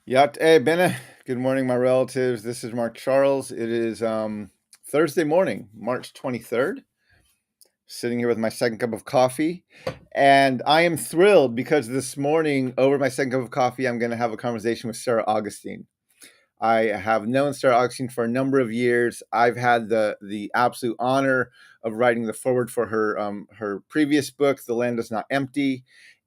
Yat bene. Good morning, my relatives. This is Mark Charles. It is Thursday morning, March 23rd. Sitting here with my second cup of coffee. And I am thrilled because this morning, over my second cup of coffee, I'm going to have a conversation with Sarah Augustine. I have known Sarah Augustine for a number of years. I've had the absolute honor of writing the foreword for her previous book, The Land Is Not Empty.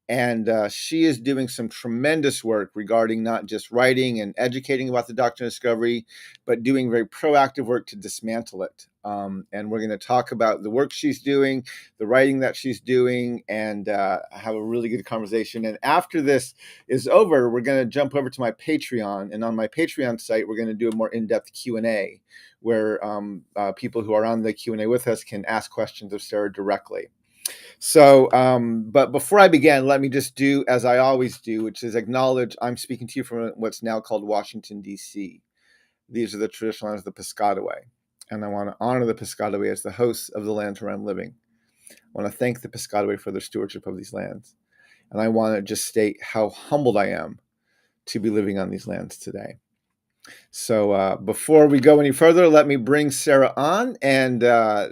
And she is doing some tremendous work regarding not just writing and educating about the doctrine of discovery, but doing very proactive work to dismantle it. And we're going to talk about the work she's doing, the writing that she's doing, and have a really good conversation. And after this is over, we're going to jump over to my Patreon. And on my Patreon site, we're going to do a more in-depth Q&A where people who are on the Q&A with us can ask questions of Sarah directly. So, but before I begin, let me just do as I always do, which is acknowledge I'm speaking to you from what's now called Washington, D.C. These are the traditional lands of the Piscataway. And I want to honor the Piscataway as the hosts of the lands where I'm living. I want to thank the Piscataway for their stewardship of these lands. And I want to just state how humbled I am to be living on these lands today. So before we go any further, let me bring Sarah on and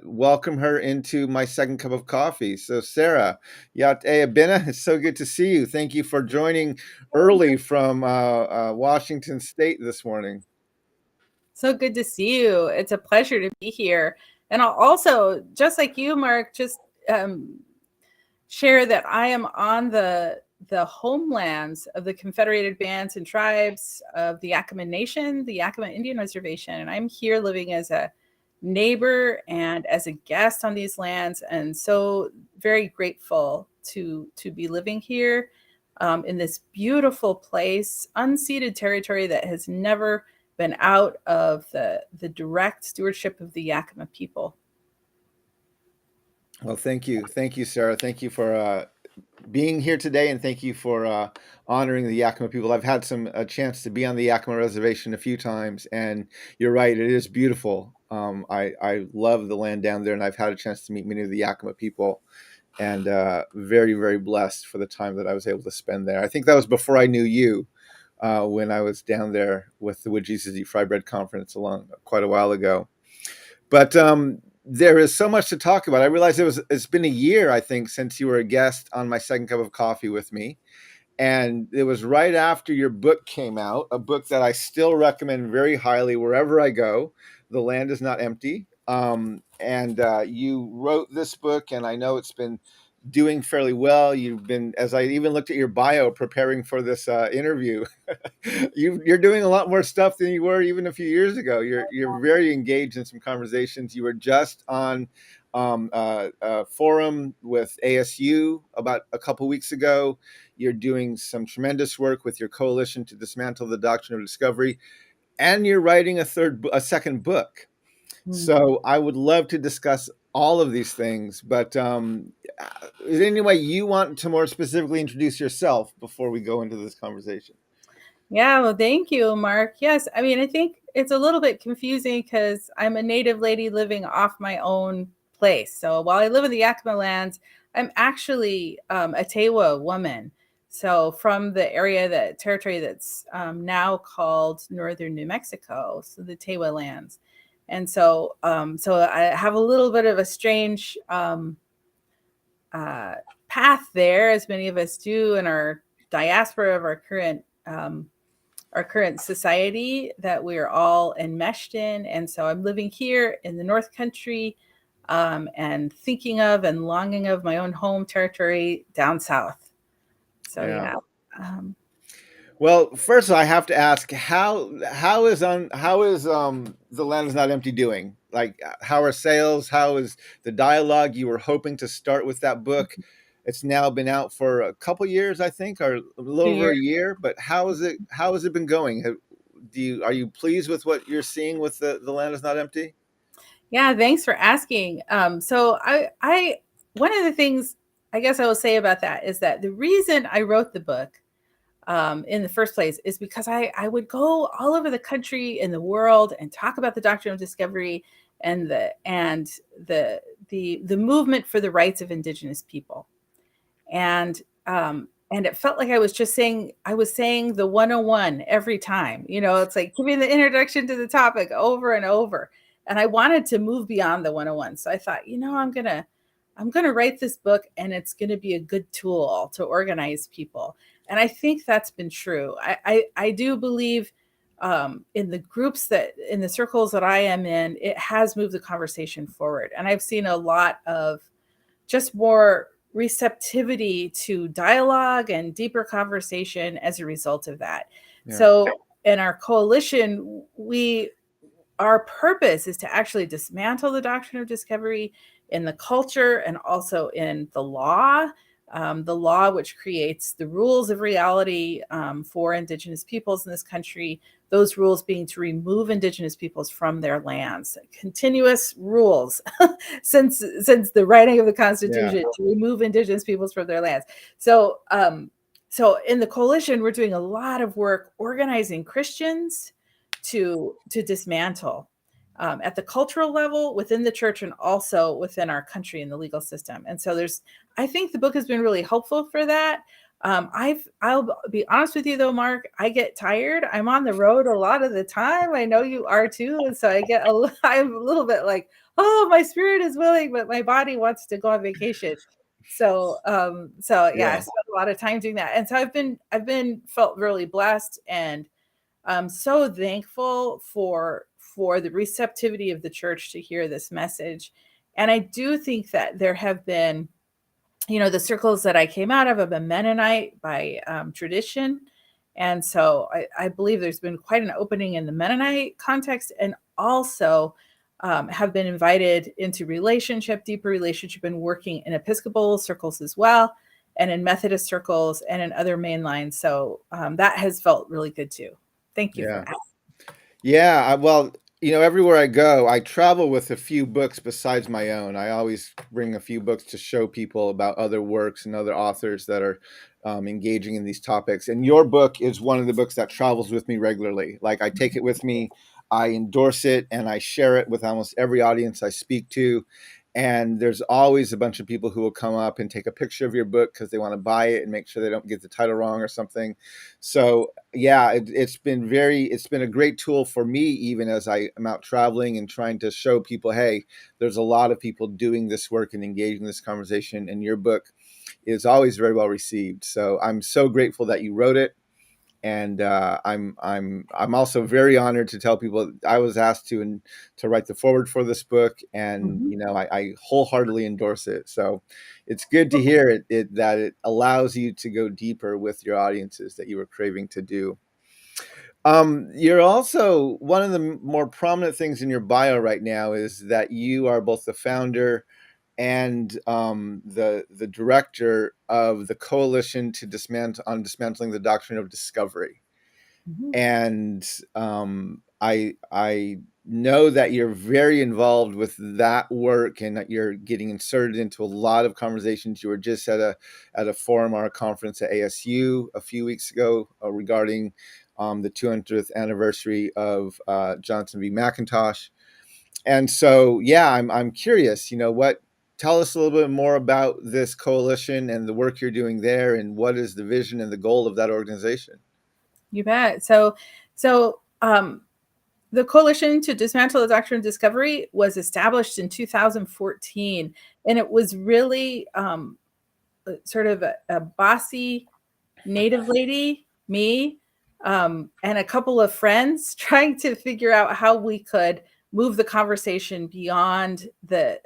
welcome her into my second cup of coffee. So Sarah, Yat Bina, it's so good to see you. Thank you for joining early from Washington State this morning. So good to see you. It's a pleasure to be here. And I'll also, just like you, Mark, just share that I am on the homelands of the Confederated Bands and Tribes of the Yakama Nation, the Yakama Indian Reservation. And I'm here living as a neighbor and as a guest on these lands, and so very grateful to be living here in this beautiful place, unceded territory that has never been out of the direct stewardship of the Yakama people. Well, thank you, Sarah. Thank you for being here today, and thank you for honoring the Yakama people. I've had a chance to be on the Yakama reservation a few times, and you're right, it is beautiful. I love the land down there, and I've had a chance to meet many of the Yakama people, and very, very blessed for the time that I was able to spend there. I think that was before I knew you, when I was down there with the Would Jesus Eat Fry Bread conference quite a while ago. But there is so much to talk about. I realized it's been a year, I think, since you were a guest on my second cup of coffee with me. And it was right after your book came out, a book that I still recommend very highly wherever I go. The Land Is Not Empty. And you wrote this book, and I know it's been doing fairly well. You've been, as I even looked at your bio preparing for this interview, you're doing a lot more stuff than you were even a few years ago. You're very engaged in some conversations. You were just on a forum with ASU about a couple weeks ago. You're doing some tremendous work with your coalition to dismantle the doctrine of discovery, and you're writing a second book. So I would love to discuss all of these things, but is there any way you want to more specifically introduce yourself before we go into this conversation? Yeah, well, thank you, Mark. Yes, I mean, I think it's a little bit confusing because I'm a native lady living off my own place. So while I live in the Yakama lands, I'm actually a Tewa woman. So from the territory that's now called Northern New Mexico, so the Tewa lands. And so I have a little bit of a strange path there, as many of us do in our diaspora of our current society that we are all enmeshed in. And so I'm living here in the North Country and thinking of and longing of my own home territory down south. So yeah. Well, first I have to ask, how is the Land Is Not Empty doing? Like, how are sales? How is the dialogue? You were hoping to start with that book. It's now been out for a couple years, I think, or a little over a year. But how has it been going? Are you pleased with what you're seeing with the Land Is Not Empty? Yeah, thanks for asking. So I one of the things I guess I will say about that is that the reason I wrote the book in the first place is because I would go all over the country and the world and talk about the doctrine of discovery and the movement for the rights of Indigenous people. And and it felt like I was saying the 101 every time. It's like giving the introduction to the topic over and over. And I wanted to move beyond the 101. So I thought, I'm gonna write this book, and it's gonna be a good tool to organize people. And I think that's been true. I do believe in in the circles that I am in, it has moved the conversation forward. And I've seen a lot of just more receptivity to dialogue and deeper conversation as a result of that. Yeah. So in our coalition, our purpose is to actually dismantle the doctrine of discovery in the culture and also in the law which creates the rules of reality for Indigenous peoples in this country, those rules being to remove Indigenous peoples from their lands. Continuous rules since the writing of the Constitution to remove Indigenous peoples from their lands. So in the coalition, we're doing a lot of work organizing Christians to dismantle at the cultural level, within the church, and also within our country and the legal system. And so I think the book has been really helpful for that. I'll be honest with you though, Mark, I get tired. I'm on the road a lot of the time. I know you are too. And so I'm a little bit like, oh, my spirit is willing, but my body wants to go on vacation. So yeah, I spent a lot of time doing that. And so I've been felt really blessed, and I'm so thankful for the receptivity of the church to hear this message. And I do think that there have been, the circles that I came out of a Mennonite by tradition. And so I believe there's been quite an opening in the Mennonite context, and also have been invited into deeper relationship, and working in Episcopal circles as well, and in Methodist circles, and in other mainlines. So that has felt really good too. Thank you for asking. Yeah, well, everywhere I go, I travel with a few books besides my own. I always bring a few books to show people about other works and other authors that are engaging in these topics. And your book is one of the books that travels with me regularly. Like, I take it with me, I endorse it, and I share it with almost every audience I speak to. And there's always a bunch of people who will come up and take a picture of your book because they want to buy it and make sure they don't get the title wrong or something. So yeah, it's been a great tool for me, even as I am out traveling and trying to show people, hey, there's a lot of people doing this work and engaging in this conversation, and your book is always very well received. So I'm so grateful that you wrote it. And I'm also very honored to tell people I was asked to write the foreword for this book, and I wholeheartely endorse it. So it's good to hear that it allows you to go deeper with your audiences that you were craving to do. You're also, one of the more prominent things in your bio right now is that you are both the founder and the director of the Coalition to Dismantling the Doctrine of Discovery. Mm-hmm. And I know that you're very involved with that work, and that you're getting inserted into a lot of conversations. You were just at a forum or a conference at ASU a few weeks ago regarding the 200th anniversary of Johnson v. McIntosh. And so, yeah, I'm curious, tell us a little bit more about this coalition and the work you're doing there, and what is the vision and the goal of that organization? You bet. So the Coalition to Dismantle the Doctrine of Discovery was established in 2014, and it was really sort of a bossy Native lady, me, and a couple of friends trying to figure out how we could move the conversation beyond the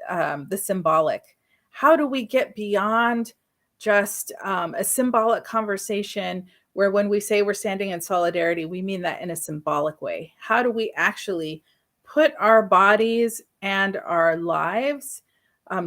symbolic. How do we get beyond just a symbolic conversation where, when we say we're standing in solidarity, we mean that in a symbolic way? How do we actually put our bodies and our lives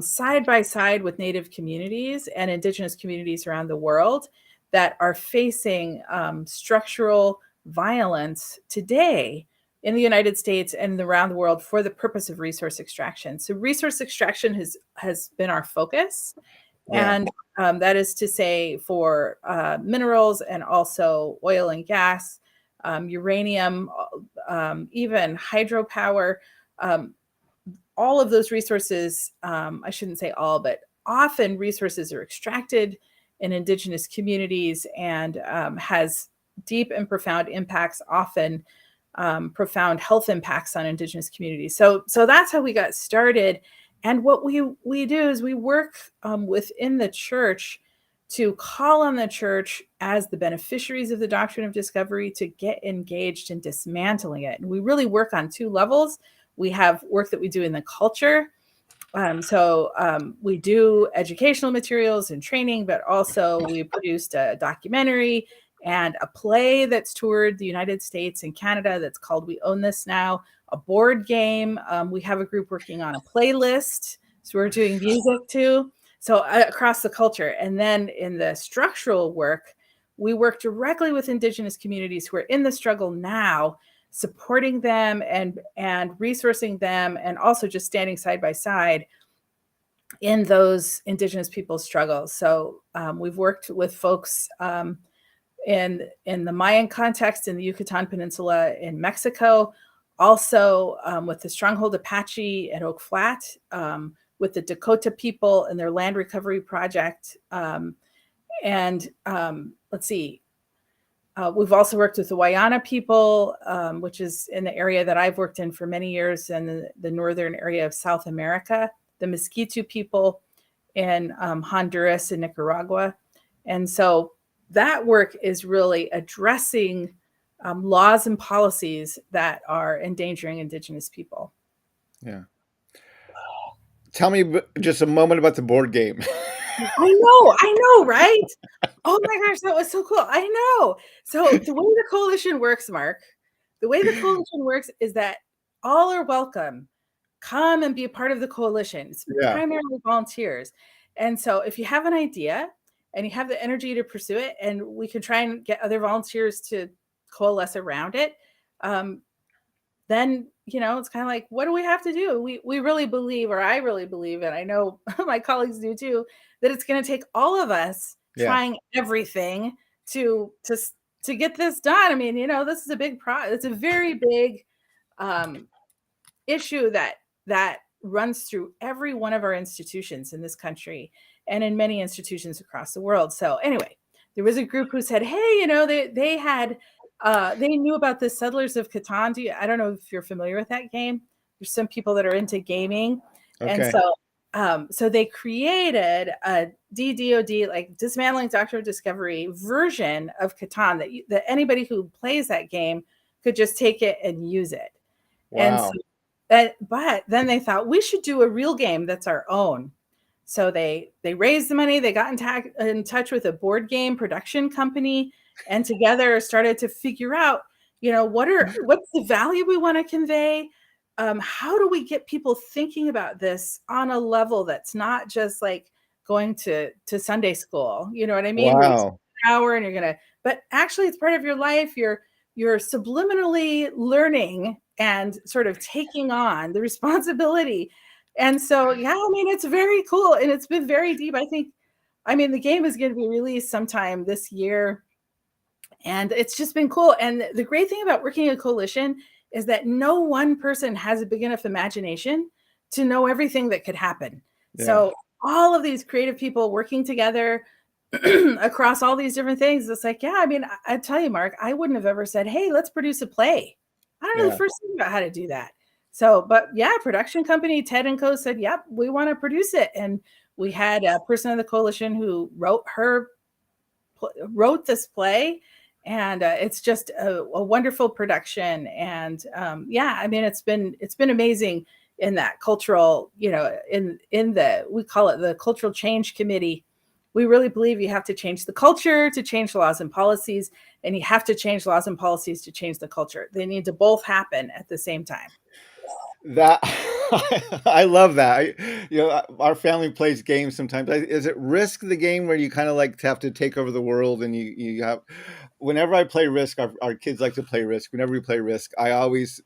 side by side with Native communities and Indigenous communities around the world that are facing structural violence today in the United States and around the world for the purpose of resource extraction? So resource extraction has been our focus. Yeah. And that is to say, for minerals, and also oil and gas, uranium, even hydropower, all of those resources, I shouldn't say all, but often resources are extracted in indigenous communities, and has deep and profound impacts, often profound health impacts on indigenous communities. So that's how we got started. And what we do is we work within the church to call on the church as the beneficiaries of the doctrine of discovery to get engaged in dismantling it. And we really work on two levels. We have work that we do in the culture. We do educational materials and training, but also we produced a documentary and a play that's toured the United States and Canada that's called We Own This Now, a board game. We have a group working on a playlist. So we're doing music too. So across the culture. And then in the structural work, we work directly with indigenous communities who are in the struggle now, supporting them and resourcing them, and also just standing side by side in those indigenous people's struggles. So we've worked with folks in the Mayan context in the Yucatan Peninsula in Mexico, also with the Stronghold Apache at Oak Flat, with the Dakota people and their land recovery project. Let's see, we've also worked with the Wayana people, which is in the area that I've worked in for many years, in the northern area of South America, the Mosquito people in Honduras and Nicaragua. And so that work is really addressing laws and policies that are endangering indigenous people. Yeah. Tell me just a moment about the board game. I know, right? Oh my gosh, that was so cool. I know. So the way the coalition works, Mark, the way the coalition works is that all are welcome. Come and be a part of the coalition. It's primarily volunteers. And so if you have an idea and you have the energy to pursue it, and we can try and get other volunteers to coalesce around it, then, it's kind of like, what do we have to do? We really believe, or I really believe, and I know my colleagues do too, that it's going to take all of us trying everything to get this done. I mean, this is a big it's a very big issue that runs through every one of our institutions in this country and in many institutions across the world. So anyway, there was a group who said, hey, they knew about the Settlers of Catan. I don't know if you're familiar with that game. There's some people that are into gaming. Okay. And so they created a DDoD, like Dismantling Doctrine of Discovery version of Catan that anybody who plays that game could just take it and use it. Wow. But then they thought we should do a real game that's our own. So they raised the money. They got in touch with a board game production company, and together started to figure out, what's the value we want to convey? How do we get people thinking about this on a level that's not just like going to Sunday school? You know what I mean? Wow. An hour and but actually it's part of your life. You're subliminally learning and sort of taking on the responsibility. And so, it's very cool. And it's been very deep. The game is going to be released sometime this year. And it's just been cool. And the great thing about working in a coalition is that no one person has a big enough imagination to know everything that could happen. Yeah. So all of these creative people working together across all these different things, it's like, I tell you, Mark, I wouldn't have ever said, hey, let's produce a play. I don't know the first thing about how to do that. So, but production company Ted & Co said, yep, we want to produce it. And we had a person in the coalition who wrote this play. And it's just a wonderful production. And it's been amazing in that cultural, in we call it the Cultural Change Committee. We really believe you have to change the culture to change laws and policies, and you have to change laws and policies to change the culture. They need to both happen at the same time. That I love that. Our family plays games sometimes. Is it Risk, the game where you kind of like have to take over the world, and you have? Whenever I play Risk, our kids like to play Risk. Whenever we play Risk, I always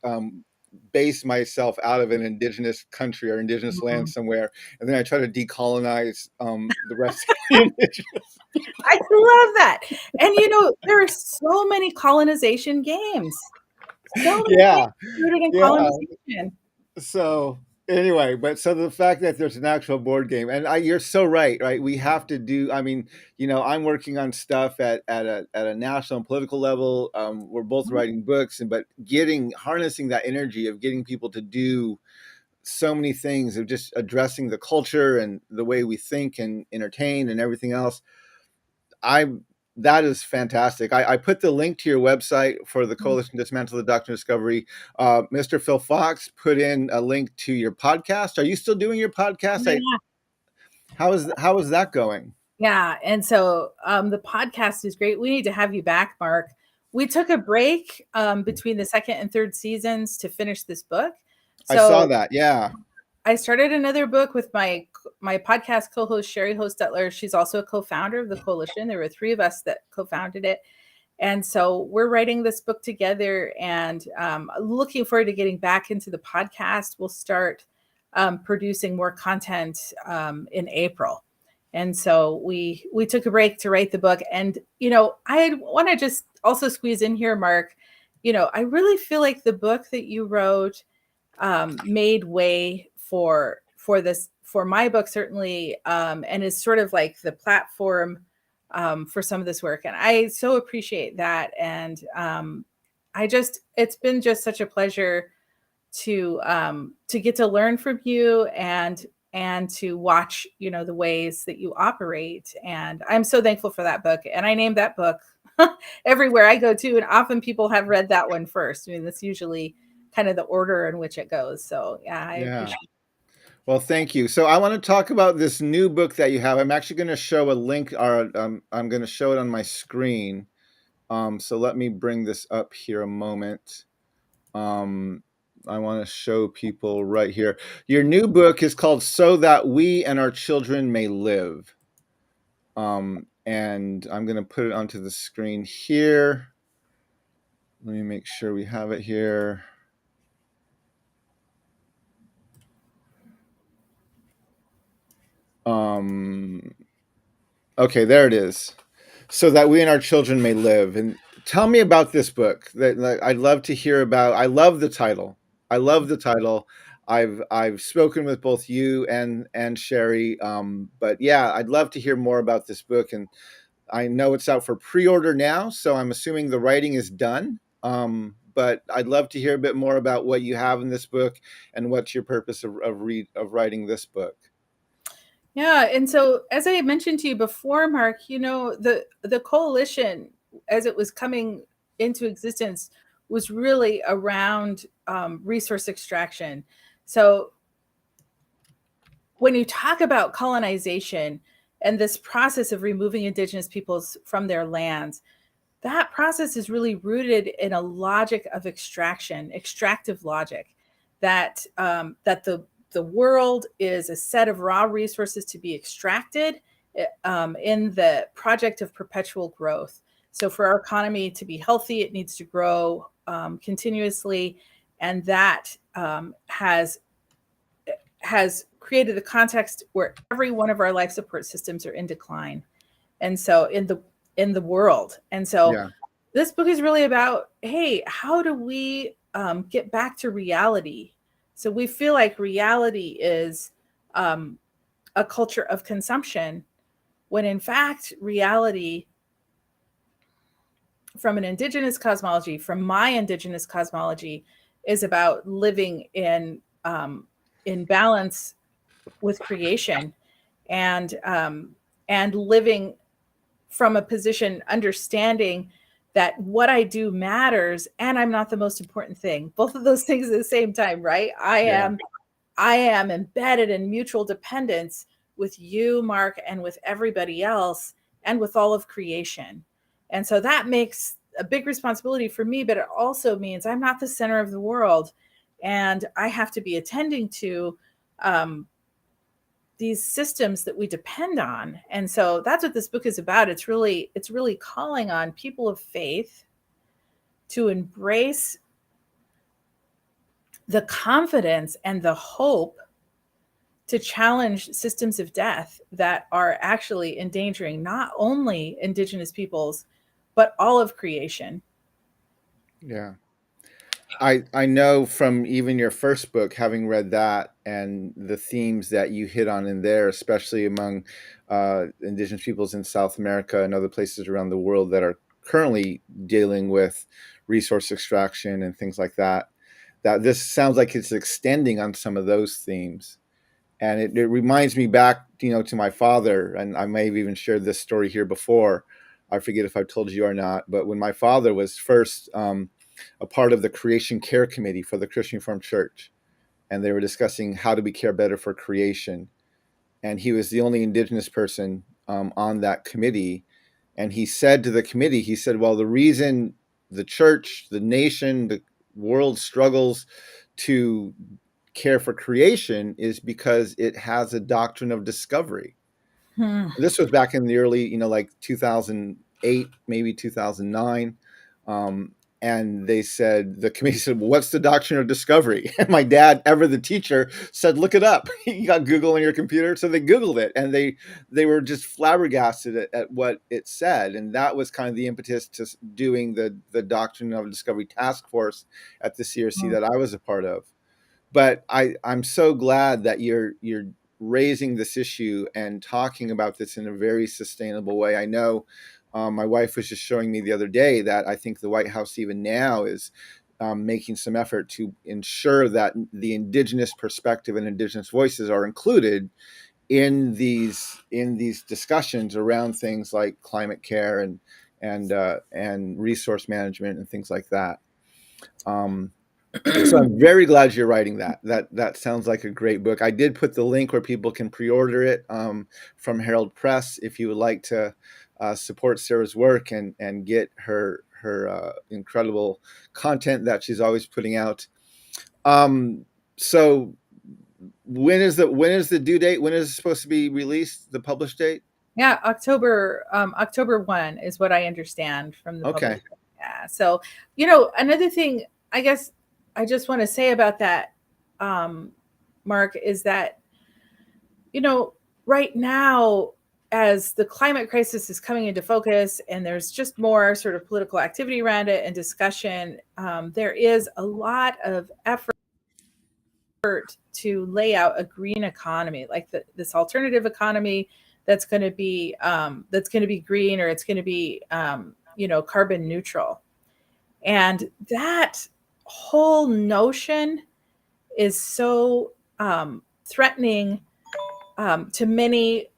base myself out of an indigenous country or indigenous land somewhere, and then I try to decolonize the rest of the indigenous. I love that. And there are so many colonization games. So many games rooted in colonization. So Anyway, but so the fact that there's an actual board game, and you're so right, right? We have to do. I mean, I'm working on stuff at a national and political level. We're both writing books, but harnessing that energy of getting people to do so many things, of just addressing the culture and the way we think and entertain and everything else. I That is fantastic. I put the link to your website for the Coalition Dismantle the Doctrine of Discovery. Mr. Phil Fox put in a link to your podcast. Are you still doing your podcast? Yeah. How is that going? Yeah. And so the podcast is great. We need to have you back, Mark. We took a break between the second and third seasons to finish this book. I saw So that. Yeah. I started another book with my podcast co-host Sherry Hostetler. She's also a co-founder of the coalition. There were 3 of us that co-founded it, and so we're writing this book together. And looking forward to getting back into the podcast. We'll start producing more content in April. And so we took a break to write the book. And I want to just also squeeze in here, Mark. I really feel like the book that you wrote made way for my book, certainly, and is sort of like the platform for some of this work. And I so appreciate that. And it's been just such a pleasure to get to learn from you and to watch the ways that you operate. And I'm so thankful for that book. And I named that book everywhere I go to, and often people have read that one first. I mean, that's usually kind of the order in which it goes. So yeah, I appreciate it. Well, thank you. So I want to talk about this new book that you have. I'm actually going to show a link, or I'm going to show it on my screen. So let me bring this up here a moment. I want to show people right here. Your new book is called So That We and Our Children May Live. And I'm going to put it onto the screen here. Let me make sure we have it here. Okay, there it is. So That We and Our Children May Live. And tell me about this book. I'd love to hear about. I love the title. I've spoken with both you and Sherry, but yeah, I'd love to hear more about this book. And I know it's out for pre-order now, so I'm assuming the writing is done. But I'd love to hear a bit more about what you have in this book and what's your purpose of writing this book. Yeah, and so as I mentioned to you before, Mark, the coalition, as it was coming into existence, was really around resource extraction. So when you talk about colonization and this process of removing indigenous peoples from their lands, that process is really rooted in a logic of extractive logic, that the world is a set of raw resources to be extracted in the project of perpetual growth. So for our economy to be healthy, it needs to grow continuously, and that has created a context where every one of our life support systems are in decline, and so in the world. And so this book is really about, hey, how do we get back to reality? So we feel like reality is a culture of consumption, when in fact reality, from an indigenous cosmology, from my indigenous cosmology, is about living in balance with creation, and living from a position, understanding that what I do matters, and I'm not the most important thing. Both of those things at the same time, right? I am embedded in mutual dependence with you, Mark, and with everybody else, and with all of creation. And so that makes a big responsibility for me, but it also means I'm not the center of the world, and I have to be attending to these systems that we depend on. And so that's what this book is about. It's really calling on people of faith to embrace the confidence and the hope to challenge systems of death that are actually endangering not only indigenous peoples, but all of creation. Yeah. I know from even your first book, having read that, and the themes that you hit on in there, especially among indigenous peoples in South America and other places around the world that are currently dealing with resource extraction and things like that, that this sounds like it's extending on some of those themes. And it reminds me back, to my father, and I may have even shared this story here before. I forget if I've told you or not, but when my father was first a part of the Creation Care Committee for the Christian Reformed Church, and they were discussing how do we care better for creation, and he was the only indigenous person on that committee, and he said to the committee, he said, well, the reason the church, the nation, the world struggles to care for creation is because it has a doctrine of discovery. Hmm. This was back in the early, like 2008, maybe 2009. And they said, the committee said, well, what's the doctrine of discovery? And my dad, ever the teacher, said, look it up. You got Google on your computer. So they Googled it, and they were just flabbergasted at what it said. And that was kind of the impetus to doing the doctrine of discovery task force at the CRC that I was a part of. But I'm so glad that you're raising this issue and talking about this in a very sustainable way. I know my wife was just showing me the other day that I think the White House even now is making some effort to ensure that the indigenous perspective and indigenous voices are included in these discussions around things like climate care and resource management and things like that. So I'm very glad you're writing that. That sounds like a great book. I did put the link where people can pre-order it from Herald Press if you would like to support Sarah's work and get her incredible content that she's always putting out. So when is the due date? When is it supposed to be released? The published date? Yeah, October 1 is what I understand from the Okay. publisher. Yeah. So, another thing I guess I just want to say about that, um, Mark, is that, right now, as the climate crisis is coming into focus and there's just more sort of political activity around it and discussion, there is a lot of effort to lay out a green economy, like this alternative economy that's going to be green, or it's going to be carbon neutral. And that whole notion is so threatening to many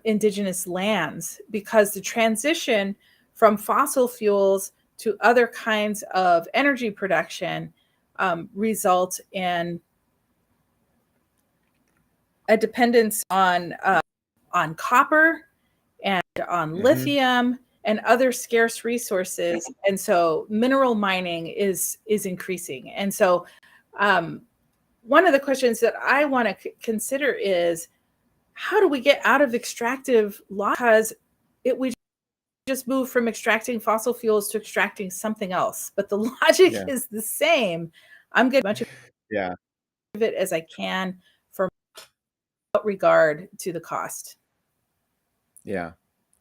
indigenous lands, because the transition from fossil fuels to other kinds of energy production result in a dependence on copper and on Mm-hmm. lithium and other scarce resources, and so mineral mining is increasing. And so um, one of the questions that I want to consider is, how do we get out of extractive law? Because we just move from extracting fossil fuels to extracting something else, but the logic Yeah. is the same. I'm getting as much Yeah. of it as I can for regard to the cost. Yeah.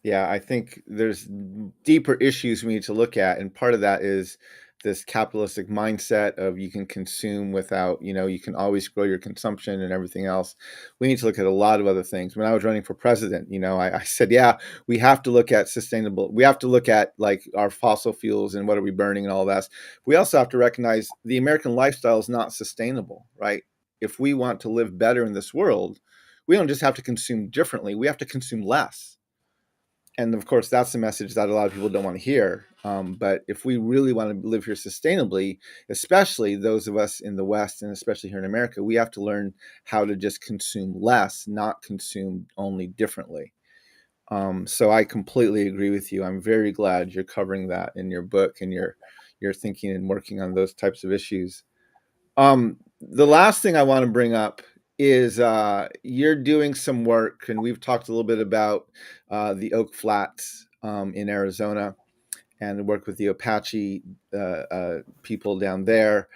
Yeah, I think there's deeper issues we need to look at, and part of that is this capitalistic mindset of you can consume without, you can always grow your consumption and everything else. We need to look at a lot of other things. When I was running for president, I said, yeah, we have to look at sustainable. We have to look at like our fossil fuels and what are we burning and all that. We also have to recognize the American lifestyle is not sustainable, right? If we want to live better in this world, we don't just have to consume differently. We have to consume less. And of course, that's the message that a lot of people don't want to hear. But if we really want to live here sustainably, especially those of us in the West and especially here in America, we have to learn how to just consume less, not consume only differently. So I completely agree with you. I'm very glad you're covering that in your book and you're thinking and working on those types of issues. The last thing I want to bring up is you're doing some work, and we've talked a little bit about the Oak Flats in Arizona and the work with the Apache people down there.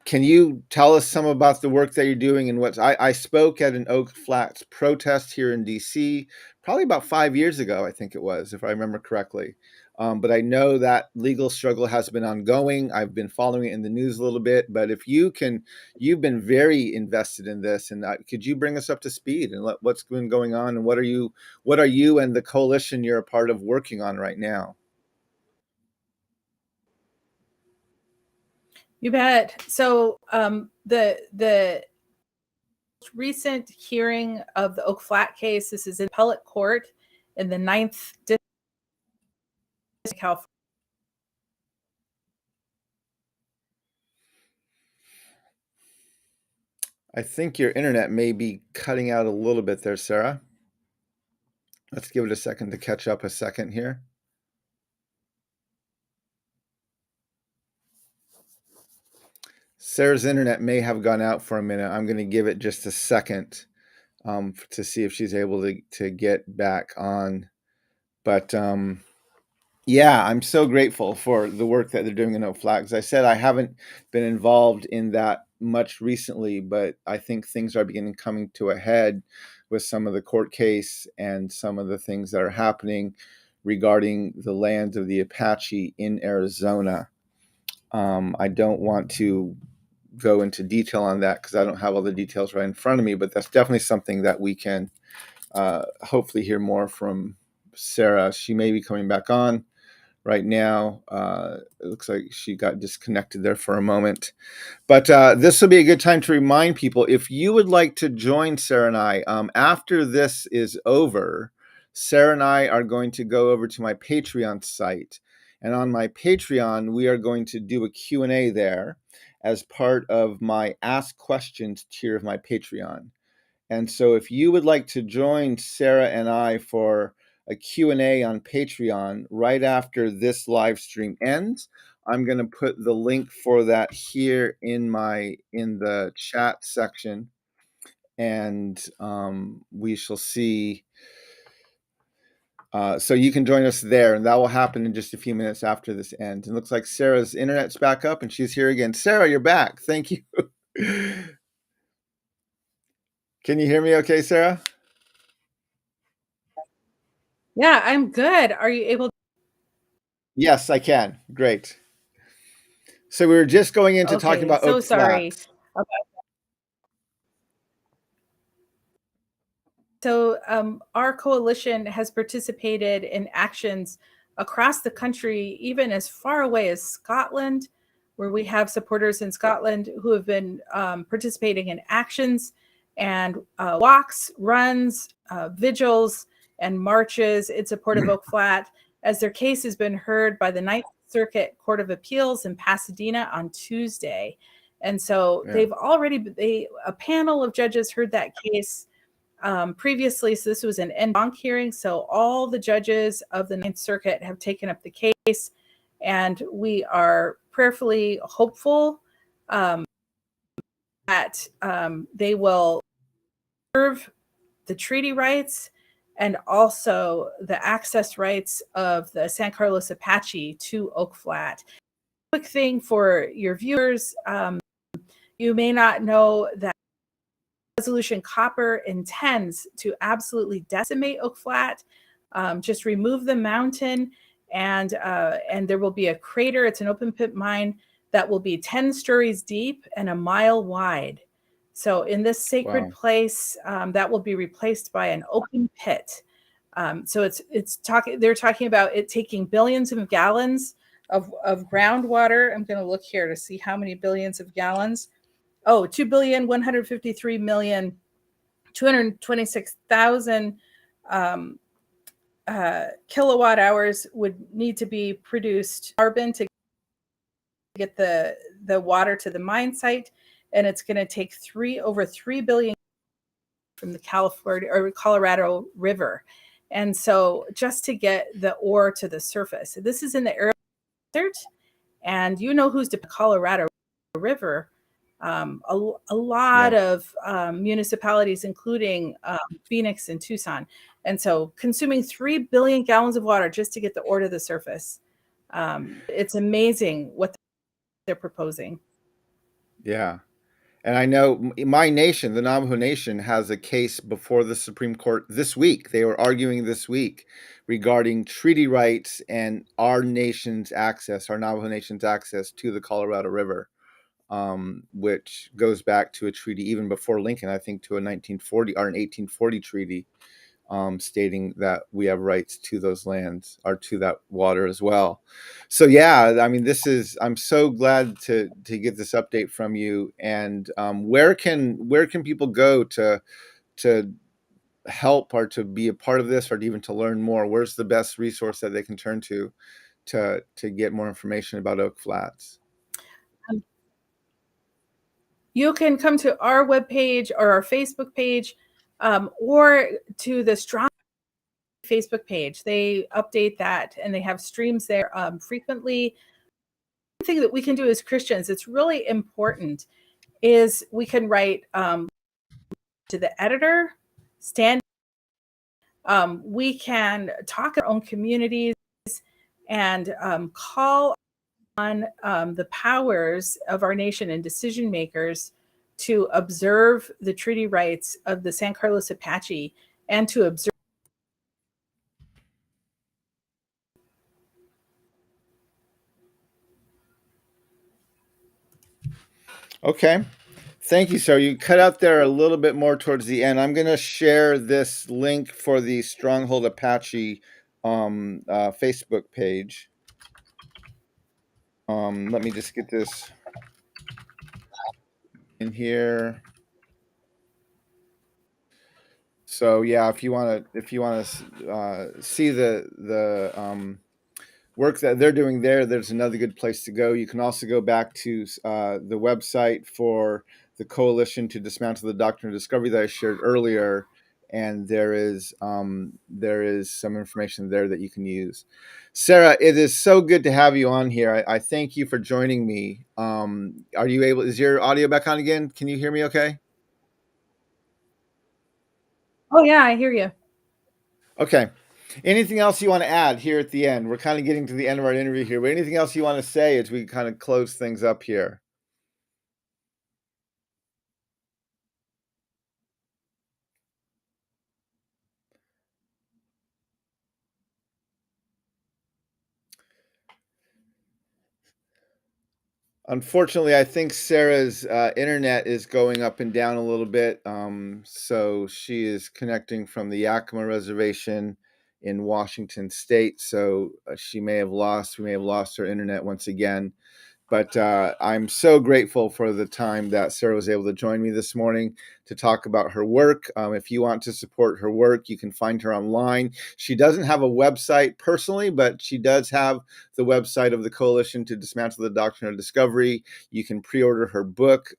Can you tell us some about the work that you're doing and what I spoke at an Oak Flats protest here in DC probably about 5 years ago, I think it was, if I remember correctly. But I know that legal struggle has been ongoing. I've been following it in the news a little bit. But if you can, you've been very invested in this, and could you bring us up to speed and what's been going on, and what are you and the coalition you're a part of working on right now? You bet. So the recent hearing of the Oak Flat case, this is in appellate court in the 9th District of California. I think your internet may be cutting out a little bit there, Sarah. Let's give it a second to catch up a second here. Sarah's internet may have gone out for a minute. I'm going to give it just a second to see if she's able to get back on. But yeah, I'm so grateful for the work that they're doing in Oak Flat. As I said, I haven't been involved in that much recently, but I think things are beginning coming to a head with some of the court case and some of the things that are happening regarding the lands of the Apache in Arizona. I don't want to go into detail on that because I don't have all the details right in front of me, but that's definitely something that we can hopefully hear more from Sarah. She may be coming back on right now. It looks like she got disconnected there for a moment. But this will be a good time to remind people, if you would like to join Sarah and I, after this is over, Sarah and I are going to go over to my Patreon site. And on my Patreon, we are going to do a Q&A there as part of my Ask Questions tier of my Patreon. And so if you would like to join Sarah and I for a Q&A on Patreon right after this live stream ends, I'm going to put the link for that here in the chat section, and we shall see. So you can join us there, and that will happen in just a few minutes after this ends. And it looks like Sarah's internet's back up, and she's here again. Sarah, you're back. Thank you. Can you hear me okay, Sarah? Yeah, I'm good. Are you able to? Yes, I can. Great. So we were just going into talking about so Oak sorry. Flat. So our coalition has participated in actions across the country, even as far away as Scotland, where we have supporters in Scotland who have been participating in actions and walks, runs, vigils, and marches in support of Oak Flat, as their case has been heard by the Ninth Circuit Court of Appeals in Pasadena on Tuesday. And so they've already, a panel of judges heard that case previously. So this was an en banc hearing. So all the judges of the Ninth Circuit have taken up the case, and we are prayerfully hopeful that they will serve the treaty rights and also the access rights of the San Carlos Apache to Oak Flat. Quick thing for your viewers, you may not know that Resolution Copper intends to absolutely decimate Oak Flat, just remove the mountain, and there will be a crater. It's an open pit mine that will be 10 stories deep and a mile wide. So in this sacred place, that will be replaced by an open pit. So they're talking about it taking billions of gallons of groundwater. I'm going to look here to see how many billions of gallons. 2,153,226,000 kilowatt hours would need to be produced carbon to get the water to the mine site, and it's going to take over 3 billion from the Colorado River. And so just to get the ore to the surface. This is in the Herald desert, and you know who's the Colorado River. A lot of municipalities, including Phoenix and Tucson. And so consuming 3 billion gallons of water just to get the ore to the surface. It's amazing what they're proposing. Yeah. And I know my nation, the Navajo Nation, has a case before the Supreme Court this week. They were arguing this week regarding treaty rights and our nation's access, our Navajo Nation's access to the Colorado River, which goes back to a treaty even before Lincoln, I think, to a 1940 or an 1840 treaty, stating that we have rights to those lands or to that water as well. So yeah, I mean, I'm so glad to get this update from you. And where can people go to help or to be a part of this or even to learn more? Where's the best resource that they can turn to get more information about Oak Flats? You can come to our webpage or our Facebook page, or to the Strong Facebook page. They update that and they have streams there frequently. One thing that we can do as Christians, it's really important, is we can write to the editor, stand. We can talk our own communities and call on the powers of our nation and decision makers to observe the treaty rights of the San Carlos Apache and to observe. Okay. Thank you, sir. You cut out there a little bit more towards the end. I'm going to share this link for the Stronghold Apache Facebook page. Let me just get this in here. So yeah, if you want to see the work that they're doing there, there's another good place to go. You can also go back to the website for the Coalition to Dismantle the Doctrine of Discovery that I shared earlier, and there is some information there that you can use. Sarah, it is so good to have you on here. I thank you for joining me. Are you able? Is your audio back on again? Can you hear me? Okay. Oh, yeah, I hear you. Okay. Anything else you want to add here at the end? We're kind of getting to the end of our interview here, but anything else you want to say as we kind of close things up here? Unfortunately, I think Sarah's internet is going up and down a little bit. So she is connecting from the Yakima Reservation in Washington State. So we may have lost her internet once again. But I'm so grateful for the time that Sarah was able to join me this morning to talk about her work. If you want to support her work, you can find her online. She doesn't have a website personally, but she does have the website of the Coalition to Dismantle the Doctrine of Discovery. You can pre-order her book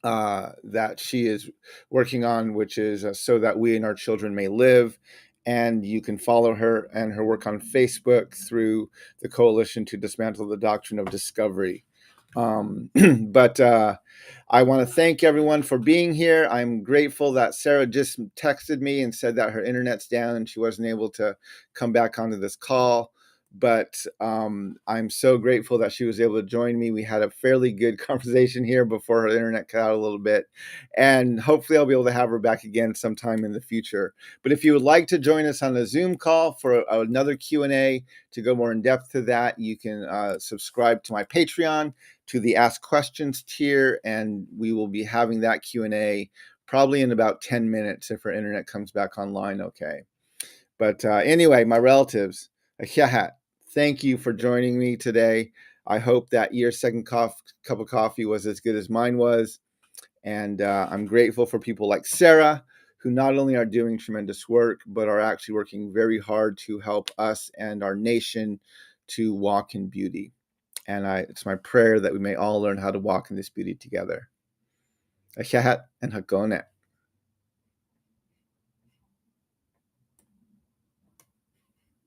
that she is working on, which is So That We and Our Children May Live. And you can follow her and her work on Facebook through the Coalition to Dismantle the Doctrine of Discovery. But I want to thank everyone for being here. I'm grateful that Sarah just texted me and said that her internet's down and she wasn't able to come back onto this call. But I'm so grateful that she was able to join me. We had a fairly good conversation here before her internet cut out a little bit. And hopefully I'll be able to have her back again sometime in the future. But if you would like to join us on a Zoom call for another Q&A to go more in depth to that, you can subscribe to my Patreon, to the Ask Questions tier, and we will be having that Q&A probably in about 10 minutes if our internet comes back online okay. But anyway, my relatives, thank you for joining me today. I hope that your second cup of coffee was as good as mine was. And I'm grateful for people like Sarah, who not only are doing tremendous work, but are actually working very hard to help us and our nation to walk in beauty. And it's my prayer that we may all learn how to walk in this beauty together. And hakone.